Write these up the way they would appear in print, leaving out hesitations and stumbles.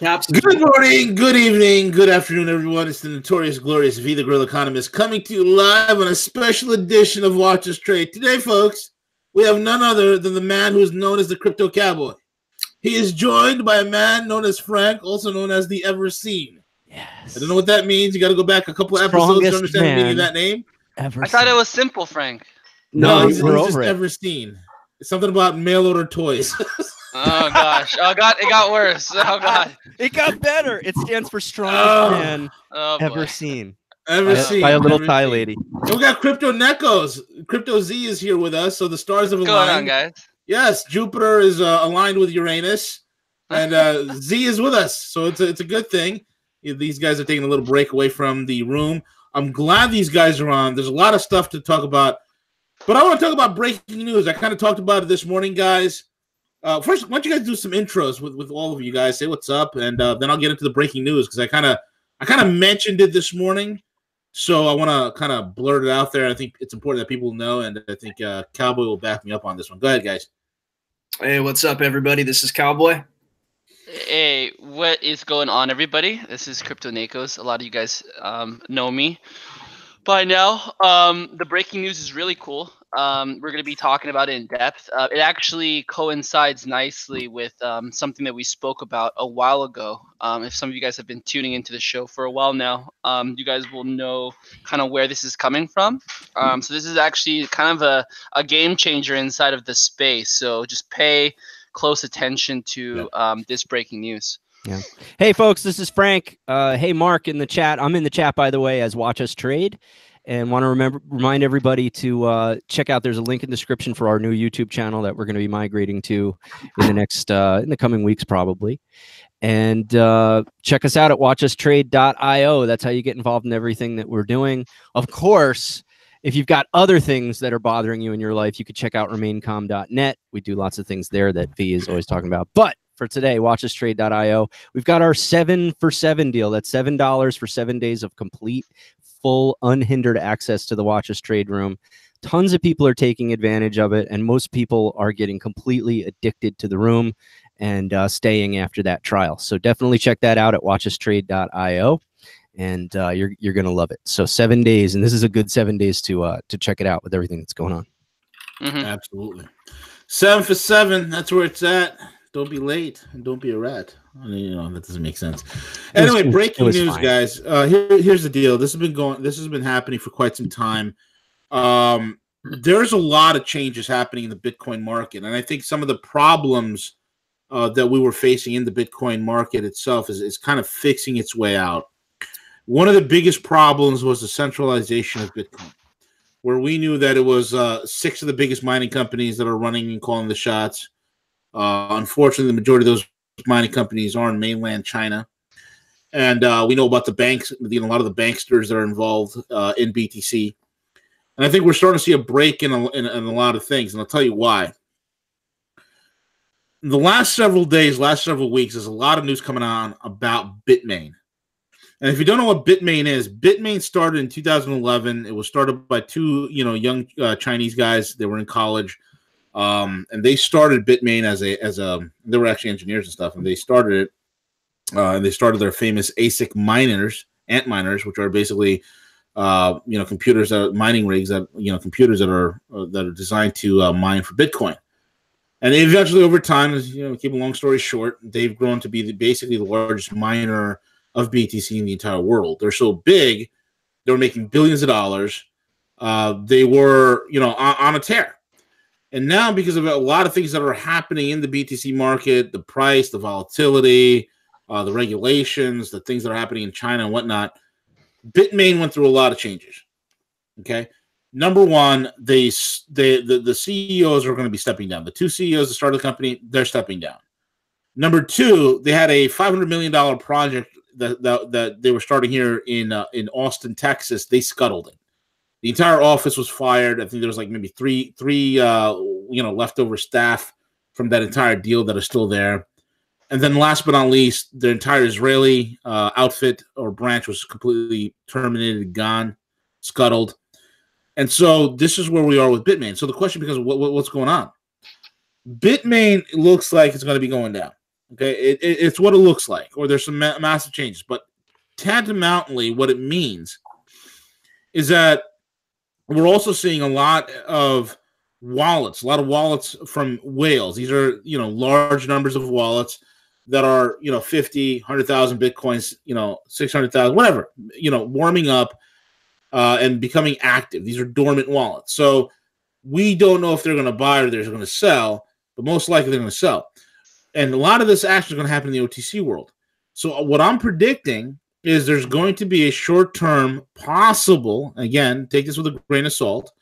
Good morning, good evening, good afternoon, everyone. It's the notorious, glorious V, the Grill Economist, coming to you live on a special edition of Watch Us Trade. Today, folks, we have none other than the man who is known as the Crypto Cowboy. He is joined by a man known as Frank, also known as the Ever Seen. Yes. I don't know what that means. You got to go back a couple of episodes to understand the meaning of that name. I thought it was simple, Frank. No, he's just Ever Seen. It's something about mail order toys. Oh gosh! Oh god! It got worse. Oh god! It got better. It stands for strongest man ever seen. Ever seen by a little Thai lady. And we got Crypto Nekos. Crypto Z is here with us. So the stars have aligned. What's going on, guys? Yes, Jupiter is aligned with Uranus, and Z is with us. So it's a good thing. These guys are taking a little break away from the room. I'm glad these guys are on. There's a lot of stuff to talk about, but I want to talk about breaking news. I kind of talked about it this morning, guys. First, why don't you guys do some intros with all of you guys? Say what's up, and then I'll get into the breaking news because I kind of mentioned it this morning, so I want to kind of blurt it out there. I think it's important that people know, and I think Cowboy will back me up on this one. Go ahead, guys. Hey, what's up, everybody? This is Cowboy. Hey, what is going on, everybody? This is Crypto Nekos. A lot of you guys know me by now. The breaking news is really cool. We're going to be talking about it in depth. It actually coincides nicely with something that we spoke about a while ago. If some of you guys have been tuning into the show for a while now, you guys will know kind of where this is coming from. So this is actually kind of a game changer inside of the space. So just pay close attention to this breaking news. Yeah. Hey, folks, this is Frank. Hey, Mark in the chat. I'm in the chat, by the way, as Watch Us Trade. And want to remind everybody to check out. There's a link in the description for our new YouTube channel that we're going to be migrating to in the next in the coming weeks, probably. And check us out at watchustrade.io. That's how you get involved in everything that we're doing. Of course, if you've got other things that are bothering you in your life, you could check out remaincalm.net. We do lots of things there that V is always talking about. But for today, watchustrade.io. We've got our 7 for 7 deal. That's $7 for 7 days of complete, full, unhindered access to the Watch Us Trade room. Tons of people are taking advantage of it, and most people are getting completely addicted to the room and staying after that trial. So definitely check that out at watchustrade.io, and you're going to love it. So 7 days, and this is a good 7 days to check it out with everything that's going on. Mm-hmm. Absolutely. 7 for 7, that's where it's at. Don't be late and don't be a rat. I mean, that doesn't make sense. Anyway, breaking news, fine. Guys. Here's the deal. This has been happening for quite some time. There's a lot of changes happening in the Bitcoin market, and I think some of the problems that we were facing in the Bitcoin market itself is kind of fixing its way out. One of the biggest problems was the centralization of Bitcoin, where we knew that it was 6 of the biggest mining companies that are running and calling the shots. Unfortunately, the majority of those mining companies are in mainland China, and we know about the banks. A lot of the banksters that are involved in BTC, and I think we're starting to see a break in a lot of things, and I'll tell you why. The last several days, last several weeks, there's a lot of news coming on about Bitmain. And if you don't know what Bitmain is, Bitmain started in 2011. It was started by 2 young Chinese guys. They were in college. And they started Bitmain as they were actually engineers and stuff, and they started it. And they started their famous ASIC miners, ant miners, which are basically computers that are mining rigs that computers that are designed to mine for Bitcoin. And eventually, over time, keep a long story short, they've grown to be basically the largest miner of BTC in the entire world. They're so big, they were making billions of dollars. They were on a tear. And now, because of a lot of things that are happening in the BTC market, the price, the volatility, the regulations, the things that are happening in China and whatnot, Bitmain went through a lot of changes. Okay, number one, the CEOs are going to be stepping down. The 2 CEOs that started the company, they're stepping down. Number 2, they had a $500 million project that they were starting here in Austin, Texas. They scuttled it. The entire office was fired. I think there was like maybe three leftover staff from that entire deal that are still there. And then last but not least, the entire Israeli outfit or branch was completely terminated, gone, scuttled. And so this is where we are with Bitmain. So the question becomes, what's going on? Bitmain looks like it's going to be going down. Okay, it's what it looks like, or there's some massive changes. But tantamountly, what it means is that we're also seeing a lot of wallets from whales. These are, large numbers of wallets that are, 50, 100,000 Bitcoins, 600,000, whatever, warming up and becoming active. These are dormant wallets. So we don't know if they're going to buy or they're going to sell, but most likely they're going to sell. And a lot of this action is going to happen in the OTC world. So what I'm predicting is there's going to be a short-term possible, again, take this with a grain of salt,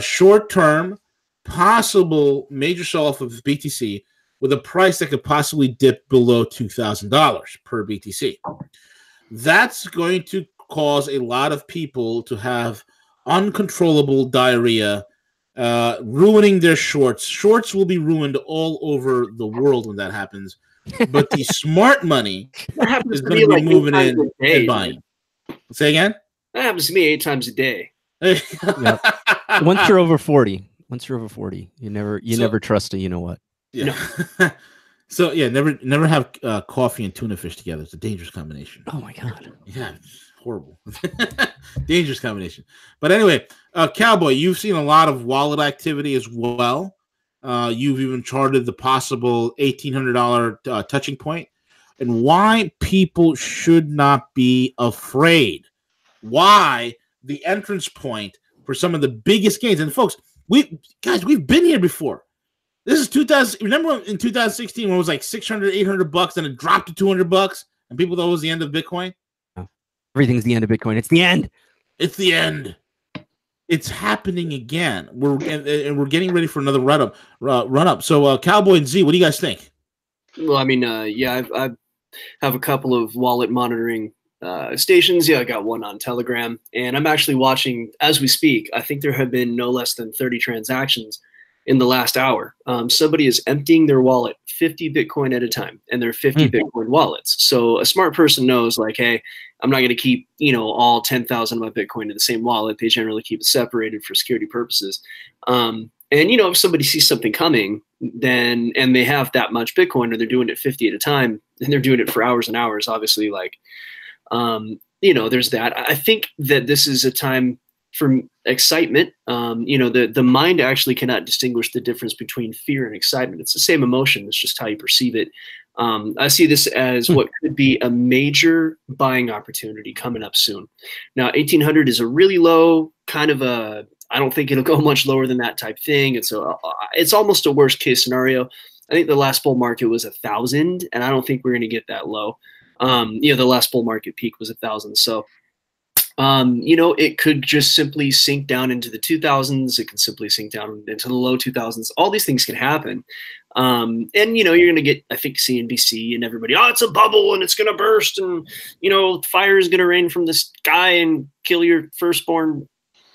short-term possible major sell-off of BTC with a price that could possibly dip below $2,000 per BTC. That's going to cause a lot of people to have uncontrollable diarrhea, ruining their shorts. Shorts will be ruined all over the world when that happens. But the smart money is going to be moving in and buying. Say again? That happens to me 8 times a day. Yep. Once you're over 40, you never trust a what. Yeah. No. So yeah, never have coffee and tuna fish together. It's a dangerous combination. Oh my God. Yeah, it's horrible. Dangerous combination. But anyway, Cowboy, you've seen a lot of wallet activity as well. You've even charted the possible $1,800 touching point, and why people should not be afraid. Why the entrance point for some of the biggest gains. And folks, we've been here before. This is 2000. Remember in 2016 when it was like $600, $800, and it dropped to $200, and people thought it was the end of Bitcoin? Everything's the end of Bitcoin. It's the end. It's the end. It's happening again. We're getting ready for another run up. So, Cowboy and Z, what do you guys think? Well, I mean, I have a couple of wallet monitoring stations. Yeah, I got one on Telegram, and I'm actually watching as we speak. I think there have been no less than 30 transactions in the last hour. Somebody is emptying their wallet 50 Bitcoin at a time, and they're 50 Bitcoin wallets. So a smart person knows, like, hey, I'm not going to keep, all 10,000 of my Bitcoin in the same wallet. They generally keep it separated for security purposes. And, if somebody sees something coming, and they have that much Bitcoin, or they're doing it 50 at a time, and they're doing it for hours and hours, obviously, there's that. I think that this is a time for excitement. The mind actually cannot distinguish the difference between fear and excitement. It's the same emotion. It's just how you perceive it. I see this as what could be a major buying opportunity coming up soon. Now, 1,800 is a really low kind of I don't think it'll go much lower than that type thing. It's almost a worst case scenario. I think the last bull market was 1,000, and I don't think we're going to get that low. The last bull market peak was 1,000. So, it could just simply sink down into the 2,000s. It can simply sink down into the low 2,000s. All these things can happen. And, you're going to get, I think, CNBC and everybody, it's a bubble and it's going to burst and, fire is going to rain from the sky and kill your firstborn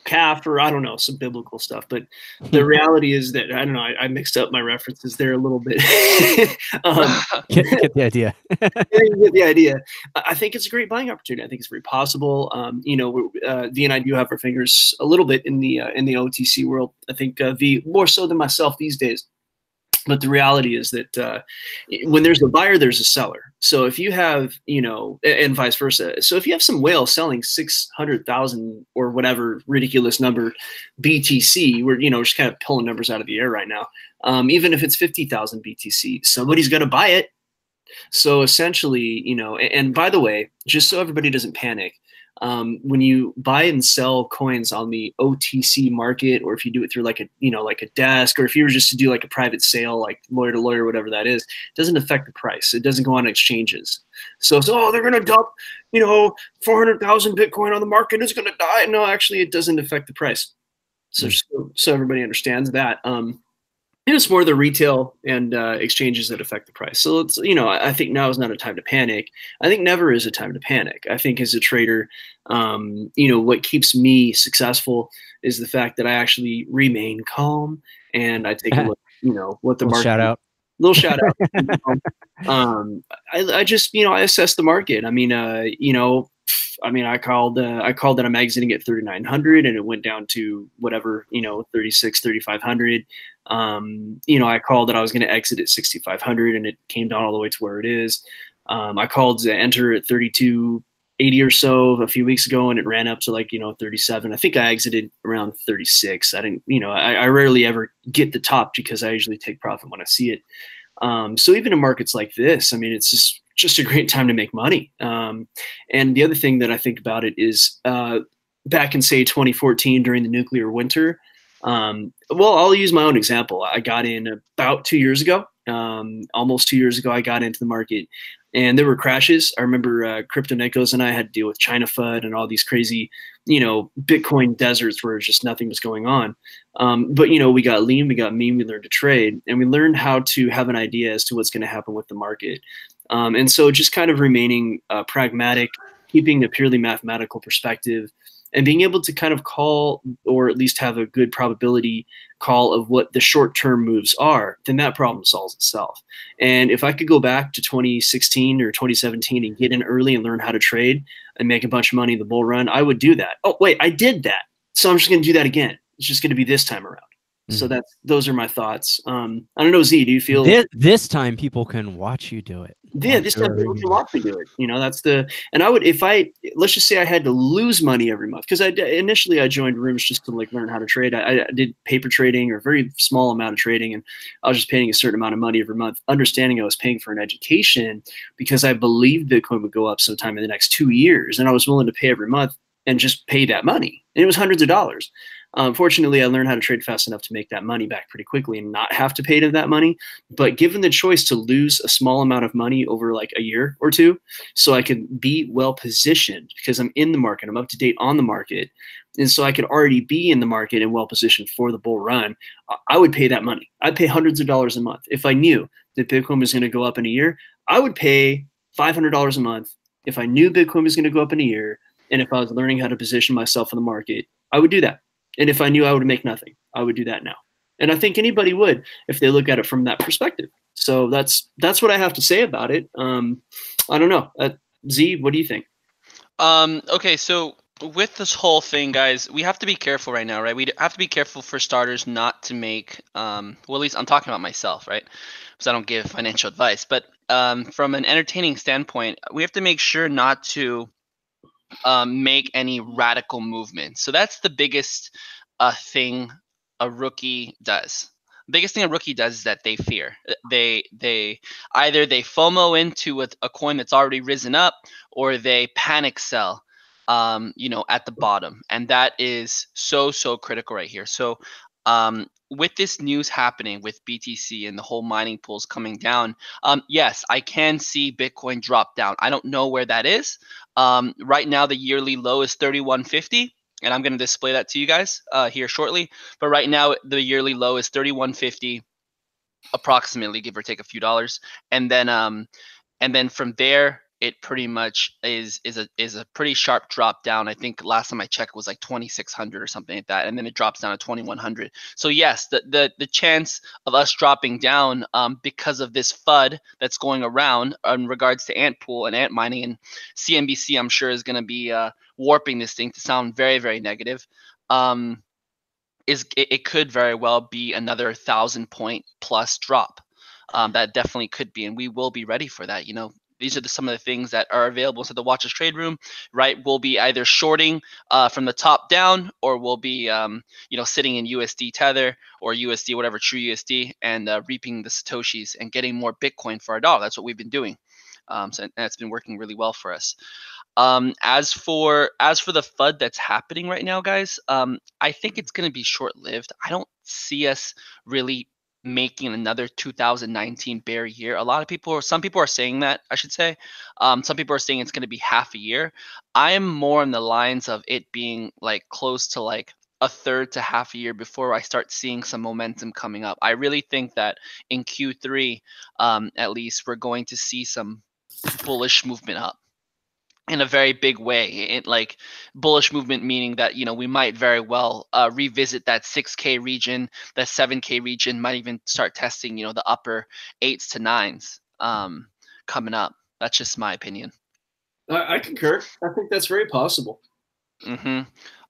calf, or I don't know, some biblical stuff. But the reality is that, I don't know, I mixed up my references there a little bit. Get the idea. Get the idea. I think it's a great buying opportunity. I think it's very possible. V and I do have our fingers a little bit in the OTC world. I think V more so than myself these days. But the reality is that when there's a buyer, there's a seller. So if you have, and vice versa. So if you have some whale selling 600,000 or whatever ridiculous number BTC, we're just kind of pulling numbers out of the air right now. Even if it's 50,000 BTC, somebody's going to buy it. So essentially, and by the way, just so everybody doesn't panic, when you buy and sell coins on the OTC market, or if you do it through like a desk, or if you were just to do like a private sale, like lawyer to lawyer, whatever that is, it doesn't affect the price. It doesn't go on exchanges. So they're going to dump, 400,000 Bitcoin on the market. It's going to die. No, actually, it doesn't affect the price. So everybody understands that. It's more the retail and exchanges that affect the price. So it's, I think now is not a time to panic. I think never is a time to panic. I think as a trader, what keeps me successful is the fact that I actually remain calm and I take a look, what the market. Little shout out. I just, I assess the market. I mean, I mean, I called that I'm exiting at 3,900, and it went down to whatever, 36, 3,500. I called that I was going to exit at 6,500, and it came down all the way to where it is. I called to enter at 32.80 or so a few weeks ago, and it ran up to 37. I think I exited around 36. I didn't, I rarely ever get the top because I usually take profit when I see it. So even in markets like this, I mean, it's just a great time to make money. And the other thing that I think about it is back in, say, 2014 during the nuclear winter. Well, I'll use my own example. I got in about 2 years ago, almost 2 years ago, I got into the market. And there were crashes. I remember Crypto Nikos and I had to deal with China FUD and all these crazy, Bitcoin deserts where just nothing was going on. But, we got lean, we got mean, we learned to trade, and we learned how to have an idea as to what's going to happen with the market. And so just kind of remaining pragmatic, keeping a purely mathematical perspective, and being able to kind of call, or at least have a good probability call of what the short-term moves are, then that problem solves itself. And if I could go back to 2016 or 2017 and get in early and learn how to trade and make a bunch of money in the bull run, I would do that. Oh, wait, I did that. So I'm just going to do that again. It's just going to be this time around. So those are my thoughts. I don't know, Z, do you feel this time people can watch you do it? Yeah, this time people can watch me do it. And I would, let's just say I had to lose money every month, because initially I joined rooms just to learn how to trade. I did paper trading, or a very small amount of trading, and I was just paying a certain amount of money every month, understanding I was paying for an education because I believed Bitcoin would go up sometime in the next 2 years, and I was willing to pay every month and just pay that money. And it was hundreds of dollars. Fortunately, I learned how to trade fast enough to make that money back pretty quickly and not have to pay to that money. But given the choice to lose a small amount of money over like a year or two, so I could be well positioned because I'm in the market, I'm up to date on the market, and so I could already be in the market and well positioned for the bull run, I would pay that money. I'd pay hundreds of dollars a month. If I knew that Bitcoin was going to go up in a year, I would pay $500 a month. If I knew Bitcoin was going to go up in a year, and if I was learning how to position myself in the market, I would do that. And if I knew I would make nothing, I would do that now. And I think anybody would if they look at it from that perspective. So that's what I have to say about it. I don't know. Z, what do you think? Okay, so with this whole thing, guys, we have to be careful right now, right? We have to be careful, for starters, not to make, well, at least I'm talking about myself, right? Because I don't give financial advice. But from an entertaining standpoint, we have to make sure not to make any radical movements. So that's the biggest thing a rookie does. The biggest thing a rookie does is that they fear. They either they FOMO into a coin that's already risen up, or they panic sell, at the bottom, and that is so critical right here. So with this news happening with BTC and the whole mining pools coming down, yes, I can see Bitcoin drop down. I don't know where that is. Right now, the yearly low is 3150, and I'm going to display that to you guys here shortly. But right now, the yearly low is 3150, approximately, give or take a few dollars. And then from there, it pretty much is a pretty sharp drop down. I think last time I checked was like 2,600 or something like that, and then it drops down to 2,100. So yes, the chance of us dropping down because of this FUD that's going around in regards to ant pool and ant mining, and CNBC, I'm sure, is going to be warping this thing to sound very, very negative. It could very well be another 1,000-point plus drop. That definitely could be, and we will be ready for that. These are some of the things that are available to the Watchers Trade Room, right? We'll be either shorting from the top down, or we'll be, sitting in USD Tether or USD, whatever, True USD, and reaping the Satoshis and getting more Bitcoin for our dollar. That's what we've been doing. So that's been working really well for us. As for the FUD that's happening right now, guys, I think it's going to be short-lived. I don't see us really making another 2019 bear year. Some people are saying that, I should say. Some people are saying it's going to be half a year. I am more on the lines of it being like close to like a third to half a year before I start seeing some momentum coming up. I really think that in Q3, at least, we're going to see some bullish movement up in a very big way. Like bullish movement meaning that we might very well revisit that 6K region, that 7K region, might even start testing the upper 8s to 9s coming up. That's just my opinion. I concur. I think that's very possible. Mm-hmm.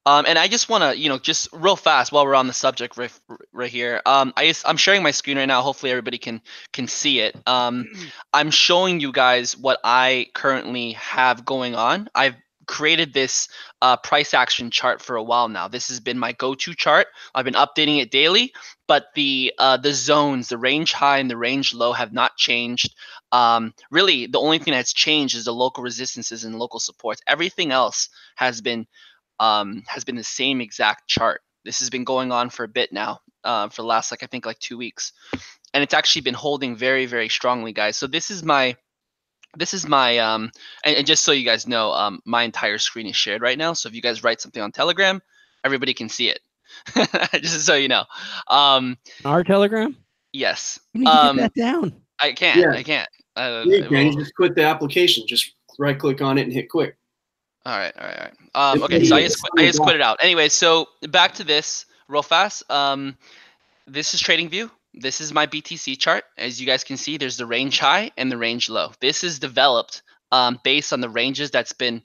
And I just want to, just real fast while we're on the subject right here. I'm sharing my screen right now. Hopefully everybody can see it. I'm showing you guys what I currently have going on. I've created this price action chart for a while now. This has been my go-to chart. I've been updating it daily, but the zones, the range high and the range low, have not changed. Really, the only thing that's changed is the local resistances and local supports. Everything else has been the same exact chart. This has been going on for a bit now, for the last I think 2 weeks, and it's actually been holding very, very strongly, guys. So this is my and just so you guys know, my entire screen is shared right now. So if you guys write something on Telegram, everybody can see it. Just so you know. Our Telegram? Yes. You need to get that down. I can't. Yeah. I can't. You just quit the application. Just right click on it and hit quit. All right. Okay, so I just quit it out. Anyway, so back to this real fast. This is TradingView. This is my BTC chart. As you guys can see, there's the range high and the range low. This is developed based on the ranges that's been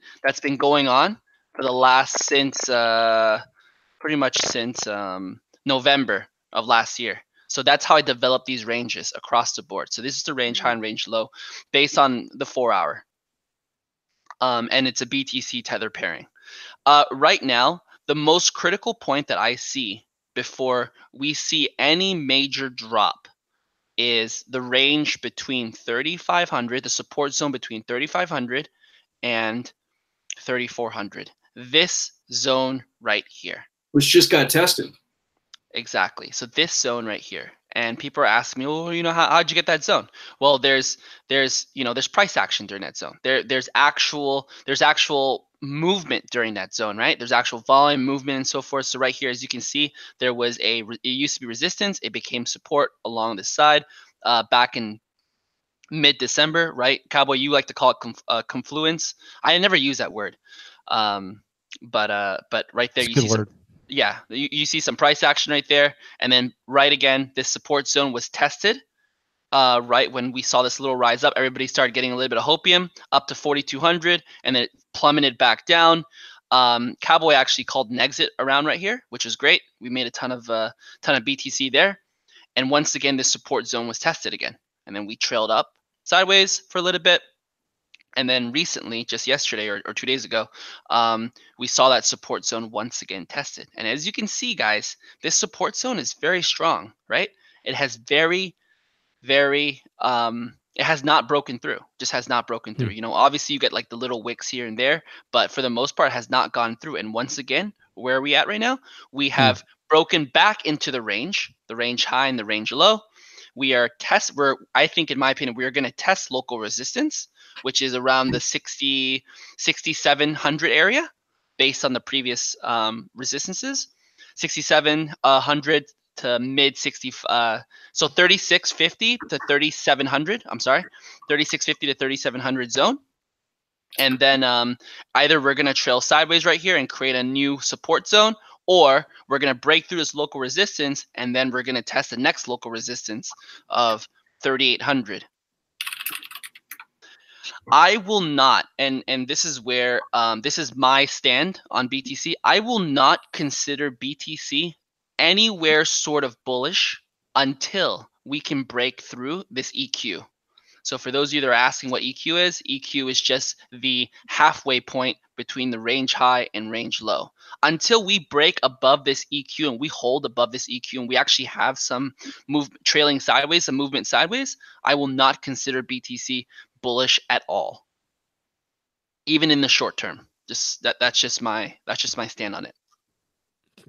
going on for the last pretty much since November of last year. So that's how I developed these ranges across the board. So this is the range high and range low based on the 4 hour. And it's a BTC tether pairing. Right now, the most critical point that I see before we see any major drop is the range between 3,500, the support zone between 3,500 and 3,400. This zone right here. Which just got tested. Exactly. So this zone right here. And people are asking me, well, how'd you get that zone? Well, there's price action during that zone. There's actual movement during that zone, right? There's actual volume movement and so forth. So right here, as you can see, it used to be resistance. It became support along this side back in mid-December, right? Cowboy, you like to call it confluence. I never use that word. But right there, you see some. Yeah, you see some price action right there. And then right again, this support zone was tested right when we saw this little rise up. Everybody started getting a little bit of hopium up to 4,200, and then it plummeted back down. Cowboy actually called an exit around right here, which was great. We made a ton of BTC there. And once again, this support zone was tested again. And then we trailed up sideways for a little bit. And then recently, just yesterday or 2 days ago, we saw that support zone once again tested. And as you can see, guys, this support zone is very strong, right? It has it has not broken through, just has not broken through. Obviously you get like the little wicks here and there, but for the most part, it has not gone through. And once again, where are we at right now? We have broken back into the range high and the range low. I think, in my opinion, we are going to test local resistance, which is around the 6,700 area based on the previous resistances, 6,700 to mid 60. So 3,650 to 3,700. I'm sorry, 3,650 to 3,700 zone. And then either we're going to trail sideways right here and create a new support zone, or we're going to break through this local resistance, and then we're going to test the next local resistance of 3,800. I will not, and this is where this is my stand on BTC. I will not consider BTC anywhere sort of bullish until we can break through this EQ. So for those of you that are asking what EQ is just the halfway point between the range high and range low. Until we break above this EQ and we hold above this EQ and we actually have some trailing sideways, some movement sideways, I will not consider BTC bullish at all, even in the short term. That's just my stand on it.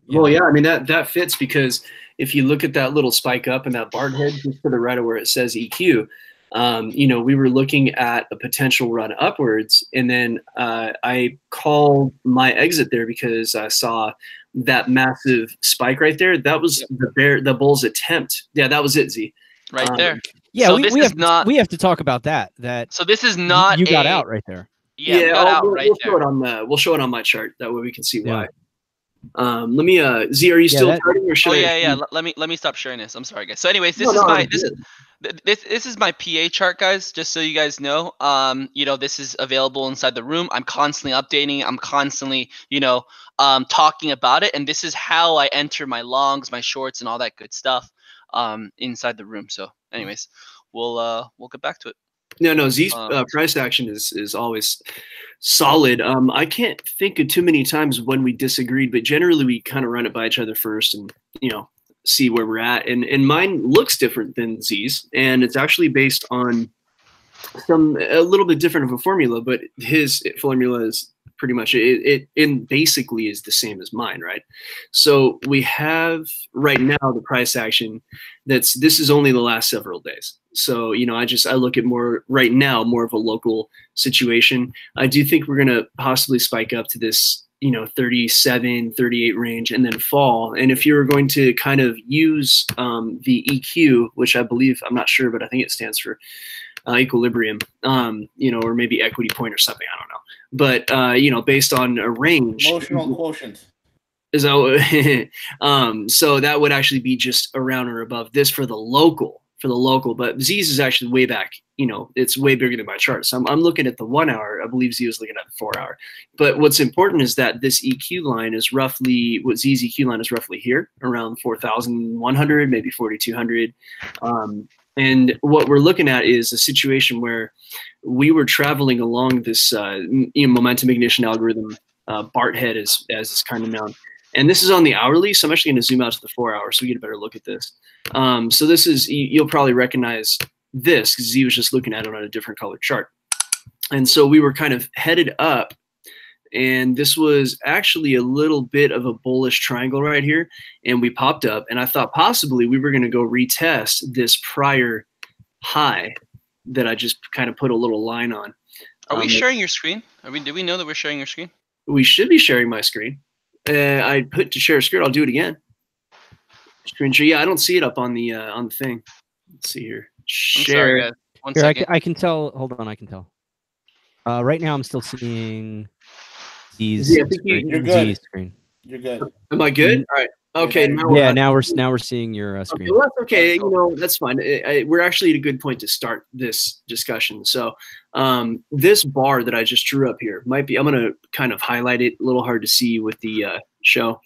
Well, yeah, I mean that fits, because if you look at that little spike up and that bar head just to the right of where it says EQ, we were looking at a potential run upwards, and then I called my exit there because I saw that massive spike right there. That was the bull's attempt. Yeah, that was it, Z. Right there. Yeah, so we have to talk about that. So this is not you got out right there. Yeah, we got out right there. We'll show it on my chart. That way we can see why. Let me Z, are you still charting, or should I? Yeah. Let me stop sharing this. I'm sorry, guys. So anyways, this This is my PA chart, guys, just so you guys know. You know, this is available inside the room. I'm constantly updating. I'm constantly, you know, talking about it. And this is how I enter my longs, my shorts, and all that good stuff inside the room. So anyways, we'll get back to it. No, Z's price action is always solid. I can't think of too many times when we disagreed, but generally we kind of run it by each other first and, you know, see where we're at. And mine looks different than Z's, and it's actually based on a little bit different of a formula, but his formula is pretty much it basically is the same as mine, right? So we have right now the price action this is only the last several days. So, you know, I look at more right now, more of a local situation. I do think we're going to possibly spike up to this, you know, 37, 38 range and then fall. And if you're going to kind of use the EQ, which I believe, I'm not sure, but I think it stands for equilibrium, you know, or maybe equity point or something. I don't know. But, you know, based on a range. Emotional quotient. Is that so that would actually be just around or above this for the local. But Z's is actually way back, you know, it's way bigger than my chart. So I'm looking at the 1 hour. I believe Z was looking at the 4 hour. But what's important is that this EQ line is roughly, what Z's EQ line is roughly here, around 4,100, maybe 4,200. And what we're looking at is a situation where we were traveling along this you know, momentum ignition algorithm, BART head as it's kind of known. And this is on the hourly, so I'm actually going to zoom out to the 4 hour so we get a better look at this. So this is, you'll probably recognize this because Z was just looking at it on a different colored chart. And so we were kind of headed up, and this was actually a little bit of a bullish triangle right here, and we popped up, and I thought possibly we were going to go retest this prior high that I just kind of put a little line on. Are we sharing your screen? Do we know that we're sharing your screen? We should be sharing my screen. I put to share screen. I'll do it again. Screen share. Yeah, I don't see it up on the thing. Let's see here. Share. I'm sorry, guys. One second. I can tell. Hold on, I can tell. Right now, I'm still seeing Z's. Yeah, I think you're good. Z's screen. You're good. Am I good? All right. Okay. Now we're seeing your screen. Okay, well, that's okay. You know, that's fine. We're actually at a good point to start this discussion. So, this bar that I just drew up here might be. I'm going to kind of highlight it. A little hard to see with the show,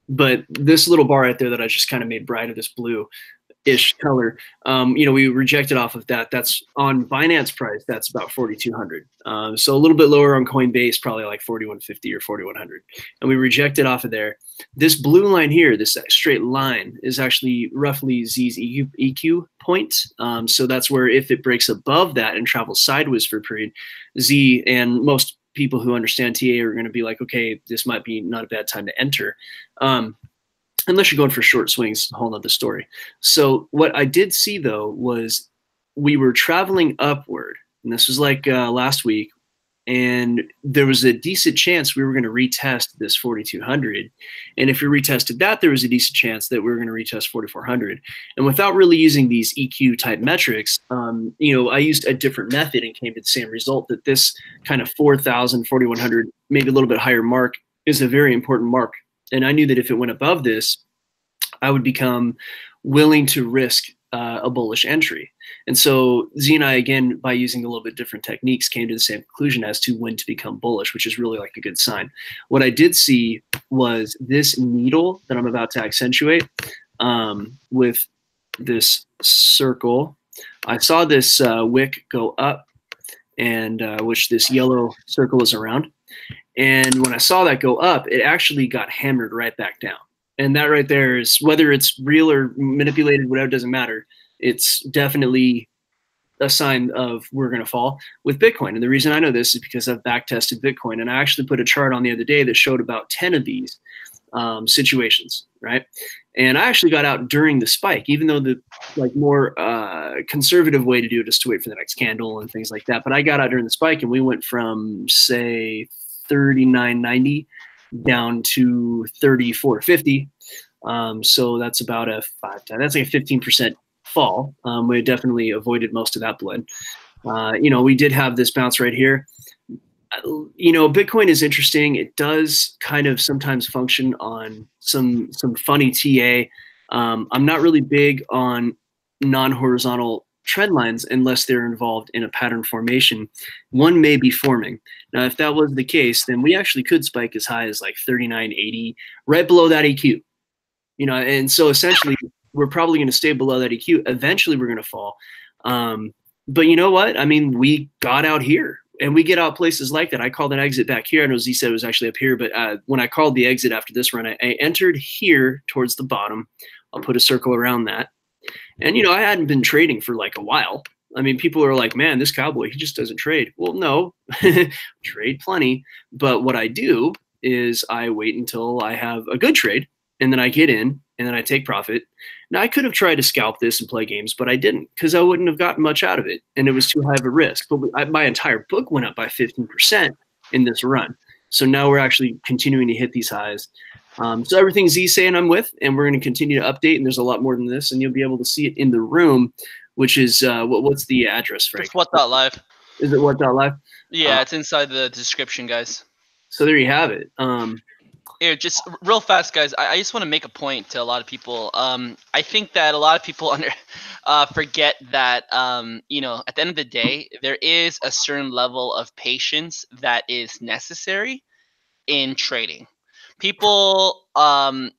but this little bar right there that I just kind of made brighter, this blue-ish color. You know, we rejected off of that. That's on Binance price. That's about 4,200. So a little bit lower on Coinbase, probably like 4,150 or 4,100. And we rejected off of there. This blue line here, this straight line, is actually roughly Z's EQ point. So that's where if it breaks above that and travels sideways for a period, Z and most people who understand TA are going to be like, okay, this might be not a bad time to enter. Unless you're going for short swings, a whole nother story. So what I did see, though, was we were traveling upward, and this was like last week, and there was a decent chance we were going to retest this 4,200. And if we retested that, there was a decent chance that we were going to retest 4,400. And without really using these EQ type metrics, you know, I used a different method and came to the same result, that this kind of 4,000, 4,100, maybe a little bit higher mark is a very important mark. And I knew that if it went above this, I would become willing to risk a bullish entry. And so Z and I, again, by using a little bit different techniques, came to the same conclusion as to when to become bullish, which is really like a good sign. What I did see was this needle that I'm about to accentuate with this circle. I saw this wick go up, and which this yellow circle is around. And when I saw that go up, it actually got hammered right back down. And that right there is, whether it's real or manipulated, whatever, doesn't matter. It's definitely a sign of we're going to fall with Bitcoin. And the reason I know this is because I've back tested Bitcoin. And I actually put a chart on the other day that showed about 10 of these situations, right? And I actually got out during the spike, even though the like more conservative way to do it is to wait for the next candle and things like that. But I got out during the spike, and we went from, say, 39.90 down to 34.50. So that's about a that's like a 15% fall. We definitely avoided most of that blood. You know, we did have this bounce right here. You know, Bitcoin is interesting. It does kind of sometimes function on some funny TA. I'm not really big on non-horizontal trend lines unless they're involved in a pattern formation. One may be forming. Now, if that was the case, then we actually could spike as high as like 39.80, right below that EQ. And so essentially we're probably going to stay below that EQ. Eventually we're going to fall. But you know what? I mean, we got out here and we get out places like that. I called an exit back here. I know Z said it was actually up here, but when I called the exit after this run, I entered here towards the bottom. I'll put a circle around that. And, I hadn't been trading for like a while. I mean, people are like, man, this cowboy, he just doesn't trade. Well, no, trade plenty. But what I do is I wait until I have a good trade, and then I get in, and then I take profit. Now, I could have tried to scalp this and play games, but I didn't, because I wouldn't have gotten much out of it, and it was too high of a risk. But my entire book went up by 15% in this run. So now we're actually continuing to hit these highs. So everything Z's saying I'm with, and we're going to continue to update, and there's a lot more than this, and you'll be able to see it in the room, which is what's the address, Frank? It's what.live. Is it what.live? Yeah, it's inside the description, guys. So there you have it. Here, just real fast, guys. I just want to make a point to a lot of people. I think that a lot of people forget that at the end of the day, there is a certain level of patience that is necessary in trading. People, I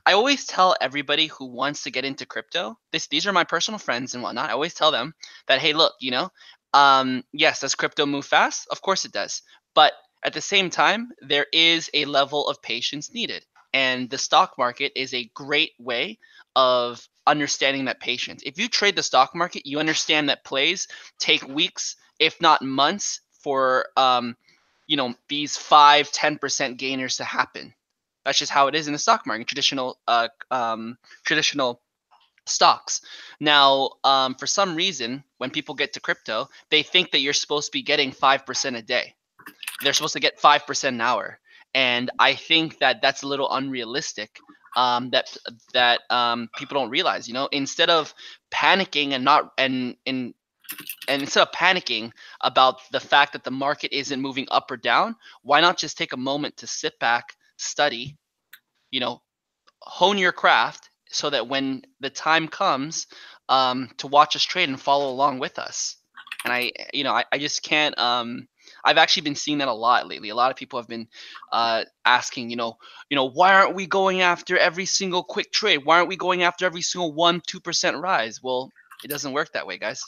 always tell everybody who wants to get into crypto, these are my personal friends and whatnot. I always tell them that, hey, look, yes, does crypto move fast? Of course it does. But at the same time, there is a level of patience needed. And the stock market is a great way of understanding that patience. If you trade the stock market, you understand that plays take weeks, if not months, for these 5-10% gainers to happen. That's just how it is in the stock market, traditional stocks. Now, for some reason, when people get to crypto, they think that you're supposed to be getting 5% a day. They're supposed to get 5% an hour, and I think that that's a little unrealistic. That people don't realize. Instead of panicking and instead of panicking about the fact that the market isn't moving up or down, why not just take a moment to sit back, study, hone your craft, so that when the time comes to watch us trade and follow along with us. And I just can't. I've actually been seeing that a lot lately. A lot of people have been asking, why aren't we going after every single quick trade? Why aren't we going after every single 1-2% rise? Well, it doesn't work that way, guys.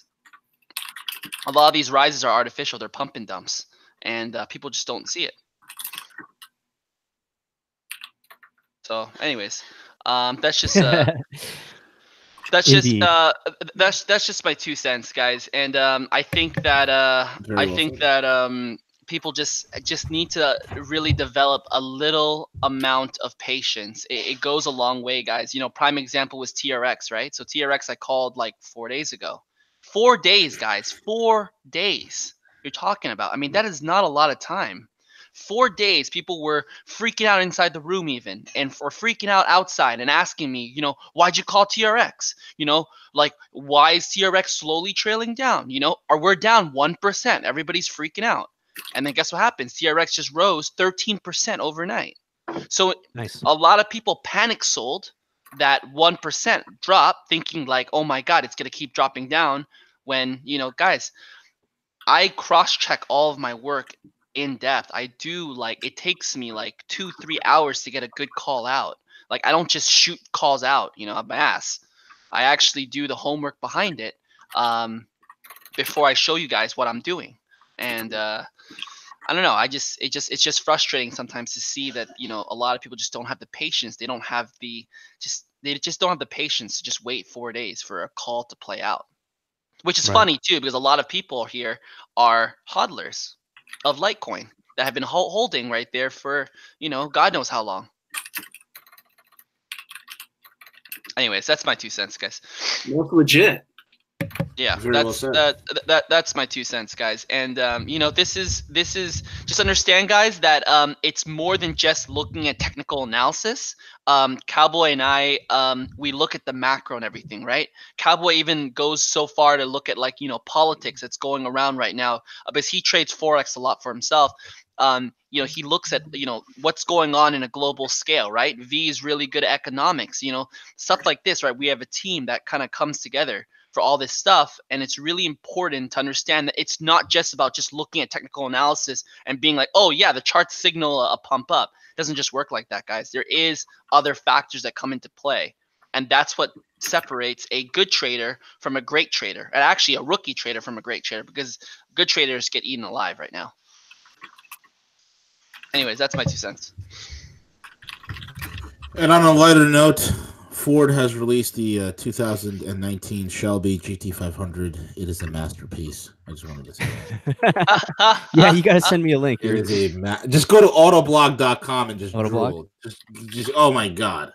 A lot of these rises are artificial. They're pump and dumps, and people just don't see it. So, anyways, that's just that's just my 2 cents, guys. And I think that people just need to really develop a little amount of patience. It goes a long way, guys. Prime example was TRX, right? So TRX I called like 4 days ago. 4 days, guys. 4 days you're talking about. I mean, that is not a lot of time. 4 days, people were freaking out inside the room even, and for freaking out outside and asking me, why'd you call TRX? Like, why is TRX slowly trailing down? Or we're down 1%. Everybody's freaking out. And then guess what happens? TRX just rose 13% overnight. So nice. A lot of people panic sold that 1% drop, thinking like, oh my God, it's going to keep dropping down. When, guys, I cross-check all of my work in depth. I do, it takes me 2-3 hours to get a good call out. Like, I don't just shoot calls out, up my ass. I actually do the homework behind it before I show you guys what I'm doing. And I don't know. It's just frustrating sometimes to see that, a lot of people just don't have the patience. They don't have they just don't have the patience to just wait 4 days for a call to play out, which is funny too, because a lot of people here are hodlers of Litecoin that have been holding right there for, God knows how long. Anyways, that's my 2 cents, guys. That's legit. Yeah, that's my 2 cents, guys. And this is just understand, guys, that it's more than just looking at technical analysis. Cowboy and I, we look at the macro and everything, right? Cowboy even goes so far to look at politics that's going around right now, because he trades forex a lot for himself. You know, he looks at, you know, what's going on in a global scale, right? V is really good at economics, you know, stuff like this, right? We have a team that kind of comes together for all this stuff, and it's really important to understand that it's not just about just looking at technical analysis and being like, oh yeah, the charts signal a pump up. It doesn't just work like that, guys. There is other factors that come into play, and that's what separates a good trader from a great trader, and actually a rookie trader from a great trader, because good traders get eaten alive right now. Anyways, that's my 2 cents. And on a lighter note, Ford has released the 2019 Shelby GT500. It is a masterpiece. I just wanted to say that. Yeah, you got to send me a link. It is just go to autoblog.com and just Autoblog? drool. Just oh my god.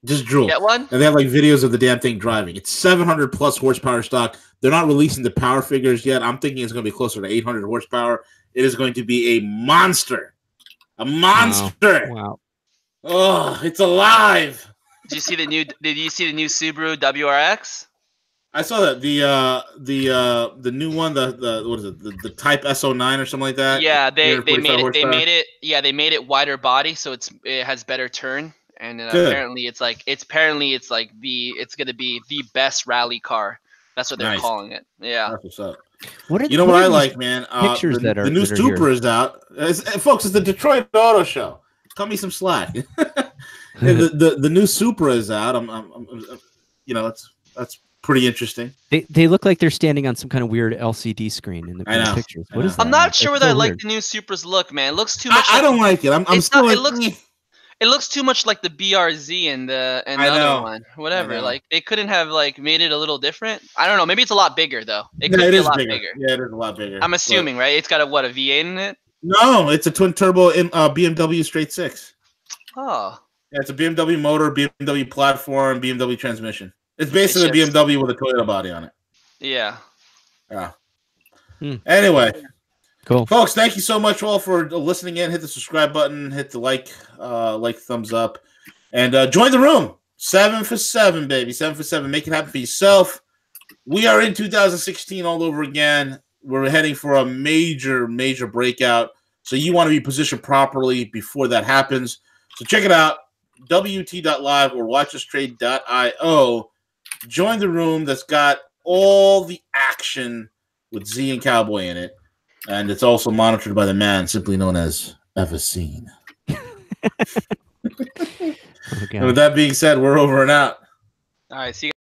Just drool. Get one? And they have like videos of the damn thing driving. It's 700 plus horsepower stock. They're not releasing the power figures yet. I'm thinking it's going to be closer to 800 horsepower. It is going to be a monster. A monster. Wow. Oh, it's alive. Did you see the new Subaru WRX? I saw that the new one, the what is it, the Type SO9 or something like that. Yeah, they made it. horsepower. They made it wider body, so it has better turn, and apparently it's gonna be the best rally car. That's what they're calling it. Yeah. That's what's up. What You know what I like, man? pictures the that new are Supra here? is out. Folks, it's the Detroit Auto Show. Cut me some slack. the new Supra is out. I'm you know, that's pretty interesting. They look like they're standing on some kind of weird LCD screen in the pictures. What is that? I'm not sure That's whether so I like weird. the new Supra's look, man. It looks too much. I don't like it. I'm still like, it looks too much like the BRZ and the other one. Whatever. Like they couldn't have like made it a little different. I don't know. Maybe it's a lot bigger though. It could be a lot bigger. Yeah, it is a lot bigger. I'm assuming, right? It's got a V8 in it? No, it's a twin turbo BMW straight six. Oh. Yeah, it's a BMW motor, BMW platform, BMW transmission. It's basically a BMW with a Toyota body on it. Yeah. Yeah. Anyway. Cool. Folks, thank you so much all for listening in. Hit the subscribe button, hit the like thumbs up, and join the room. 7 for 7, baby. 7 for 7. Make it happen for yourself. We are in 2016 all over again. We're heading for a major, major breakout. So you want to be positioned properly before that happens. So check it out. WT.live or watchustrade.io. Join the room that's got all the action with Z and Cowboy in it. And it's also monitored by the man simply known as Everseen. And with that being said, we're over and out. All right, see you guys.